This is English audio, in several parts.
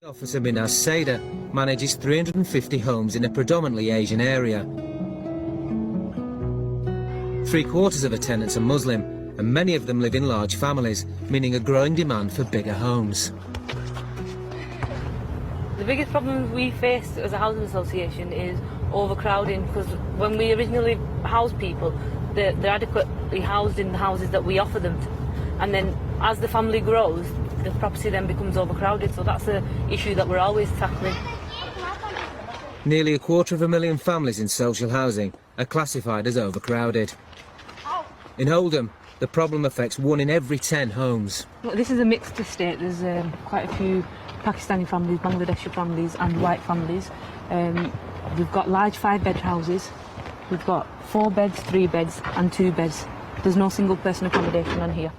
Officer Minaz Saida manages 350 homes in a predominantly Asian area. 3/4 of her tenants are Muslim, and many of them live in large families, meaning a growing demand for bigger homes. The biggest problem we face as a housing association is overcrowding, because when we originally house people, they're adequately housed in the houses that we offer them. And then as the family grows, the property then becomes overcrowded, so that's an issue that we're always tackling. Nearly 250,000 families in social housing are classified as overcrowded. In Oldham, the problem affects 1 in every 10 homes. Well, this is a mixed estate. There's quite a few Pakistani families, Bangladeshi families and white families. We've got large 5-bed houses. We've got 4 beds, 3 beds and 2 beds. There's no single person accommodation on here.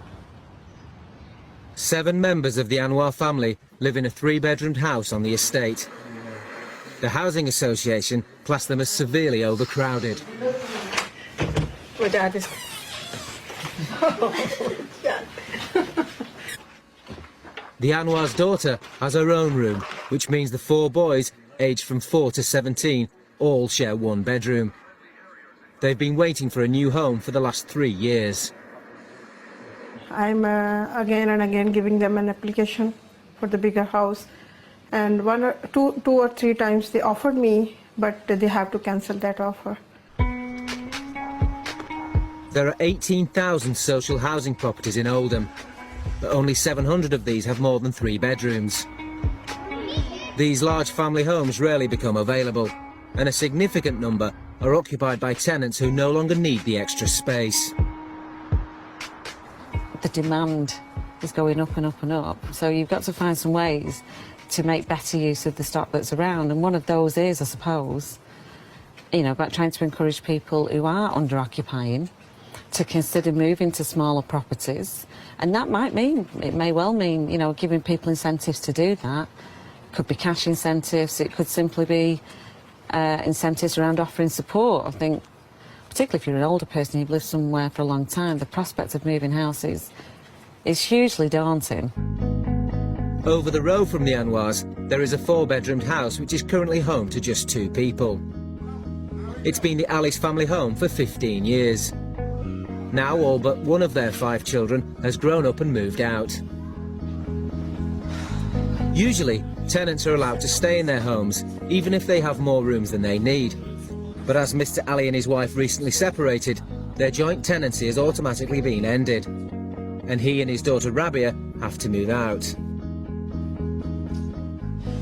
7 members of the Anwar family live in a 3-bedroomed house on the estate. The Housing Association class them as severely overcrowded. My dad is... The Anwar's daughter has her own room, which means the 4 boys, aged from 4 to 17, all share 1 bedroom. They've been waiting for a new home for the last 3 years. I'm again and again giving them an application for the bigger house, and two or three times they offered me, but they have to cancel that offer. There are 18,000 social housing properties in Oldham, but only 700 of these have more than 3 bedrooms. These large family homes rarely become available, and a significant number are occupied by tenants who no longer need the extra space. The demand is going up and up and up, so you've got to find some ways to make better use of the stock that's around, and one of those is, I suppose, about trying to encourage people who are under-occupying to consider moving to smaller properties, and that may well mean, giving people incentives to do that. It could be cash incentives, it could simply be incentives around offering support. I think, particularly if you're an older person who've lived somewhere for a long time, the prospect of moving houses is hugely daunting. Over the road from the Anwars, there is a 4-bedroomed house which is currently home to just 2 people. It's been the Ali's family home for 15 years. Now all but one of their 5 children has grown up and moved out. Usually, tenants are allowed to stay in their homes, even if they have more rooms than they need. But as Mr. Ali and his wife recently separated, their joint tenancy has automatically been ended, and he and his daughter Rabia have to move out.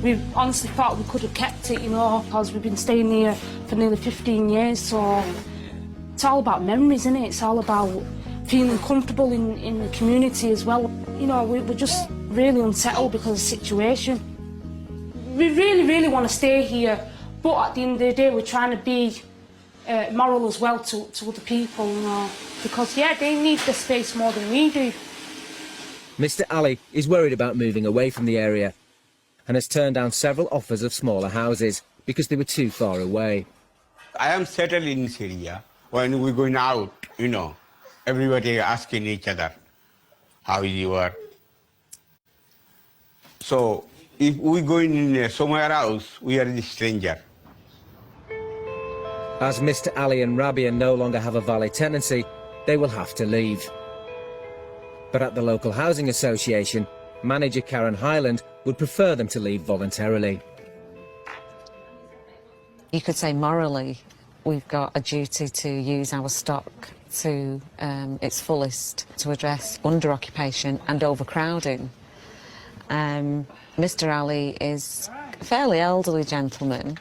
We honestly thought we could have kept it, because we've been staying here for nearly 15 years, so it's all about memories, isn't it? It's all about feeling comfortable in the community as well. We're just really unsettled because of the situation. We really, really want to stay here, but at the end of the day, we're trying to be moral as well to other people, because, they need the space more than we do. Mr. Ali is worried about moving away from the area and has turned down several offers of smaller houses because they were too far away. I am settled in Syria. When we're going out, everybody asking each other, how is your? So if we're going in somewhere else, we are the stranger. As Mr. Ali and Rabia no longer have a valid tenancy, they will have to leave. But at the local housing association, manager Karen Highland would prefer them to leave voluntarily. You could say morally, we've got a duty to use our stock to its fullest to address under-occupation and overcrowding. Mr. Ali is a fairly elderly gentleman,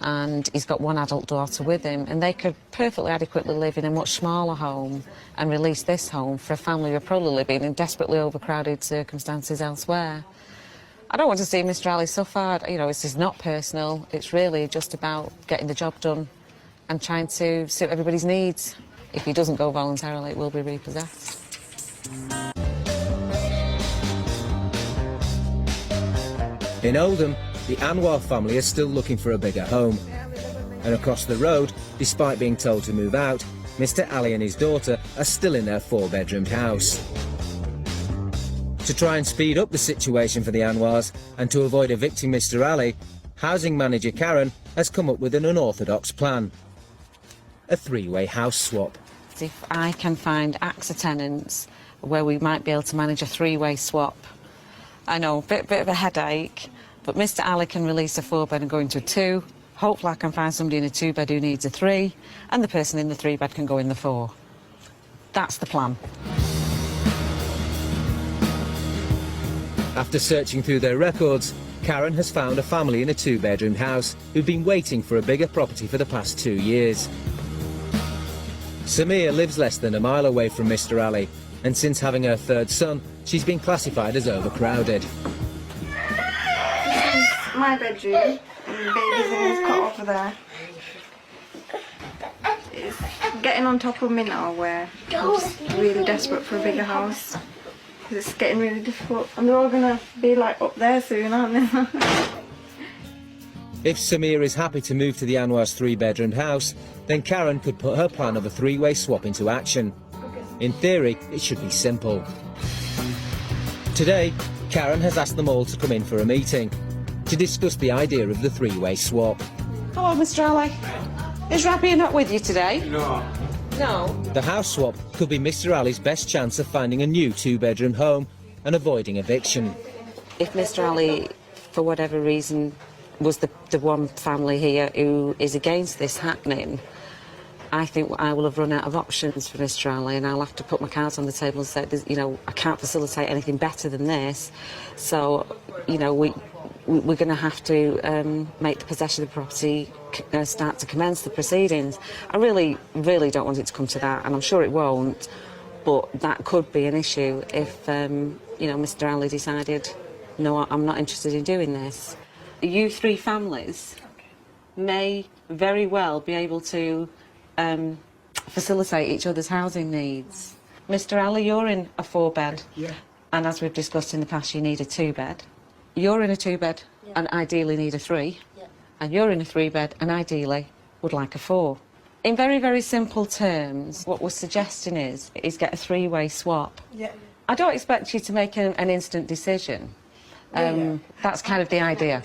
and he's got 1 adult daughter with him, and they could perfectly adequately live in a much smaller home and release this home for a family who are probably living in desperately overcrowded circumstances elsewhere. I don't want to see Mr. Ali suffer. This is not personal. It's really just about getting the job done and trying to suit everybody's needs. If he doesn't go voluntarily, it will be repossessed. In Oldham, the Anwar family is still looking for a bigger home. And across the road, despite being told to move out, Mr. Ali and his daughter are still in their 4-bedroomed house. To try and speed up the situation for the Anwars and to avoid evicting Mr. Ali, housing manager Karen has come up with an unorthodox plan. A three-way house swap. If I can find AXA tenants where we might be able to manage a three-way swap. I know, bit of a headache, but Mr. Ali can release a 4-bed and go into a 2. Hopefully I can find somebody in a 2-bed who needs a 3, and the person in the 3-bed can go in the 4. That's the plan. After searching through their records, Karen has found a family in a 2-bedroom house who've been waiting for a bigger property for the past 2 years. Samir lives less than a mile away from Mr. Ali, and since having her 3rd son, she's been classified as overcrowded. This is my bedroom, and the baby's in his cot over there. It's getting on top of me now, where I'm just really desperate for a bigger house. It's getting really difficult, and they're all gonna be like up there soon, aren't they? If Samir is happy to move to the Anwars' 3-bedroom house, then Karen could put her plan of a 3-way swap into action. In theory, it should be simple. Today, Karen has asked them all to come in for a meeting to discuss the idea of the 3-way swap. Hello, Mr. Ali. Is Rabia not with you today? No. No. The house swap could be Mr. Ali's best chance of finding a new 2-bedroom home and avoiding eviction. If Mr. Ali, for whatever reason, was the one family here who is against this happening, I think I will have run out of options for Mr. Ali, and I'll have to put my cards on the table and say, you know, I can't facilitate anything better than this. So, you know, we're going to have to make the possession of the property start to commence the proceedings. I really, really don't want it to come to that, and I'm sure it won't, but that could be an issue if, you know, Mr. Ali decided, no, I'm not interested in doing this. You 3 families may very well be able to facilitate each other's housing needs. Mr. Ali, you're in a 4-bed, and as we've discussed in the past, you need a 2-bed. You're in a 2-bed and ideally need a 3, and you're in a 3-bed and ideally would like a 4. In very, very simple terms, what we're suggesting is get a 3-way swap. Yeah. I don't expect you to make an instant decision. That's kind of the idea.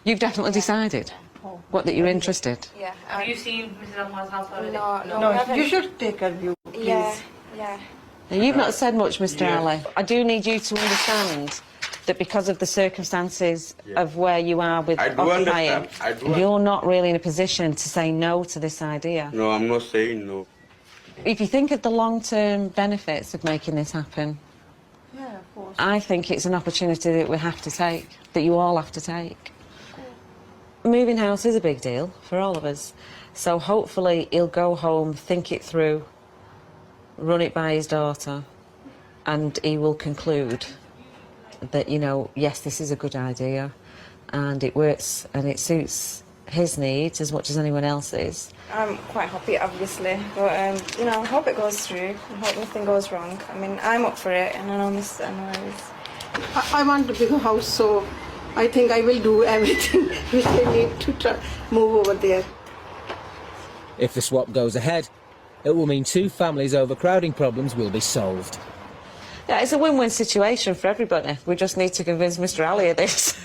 You've definitely decided that you're interested. Yeah. Have you seen Mrs. Anwar's house already? No, you should take a view, please. Yeah. Now, you've not said much, Mr. Ali. I do need you to understand that because of the circumstances of where you are with I do occupying, understand. you're not really in a position to say no to this idea. No, I'm not saying no. If you think of the long-term benefits of making this happen, Yeah, of course. I think it's an opportunity that we have to take, that you all have to take. Moving house is a big deal for all of us, so hopefully he'll go home, think it through, run it by his daughter, and he will conclude that, you know, yes, this is a good idea, and it works and it suits his needs as much as anyone else's. I'm quite happy, obviously, but you know, I hope it goes through. I hope nothing goes wrong. I mean, I'm up for it, and I know Mr. Anwar is. I want a bigger house, so I think I will do everything which I need to move over there. If the swap goes ahead, it will mean 2 families' overcrowding problems will be solved. Yeah, it's a win-win situation for everybody. We just need to convince Mr. Ali of this.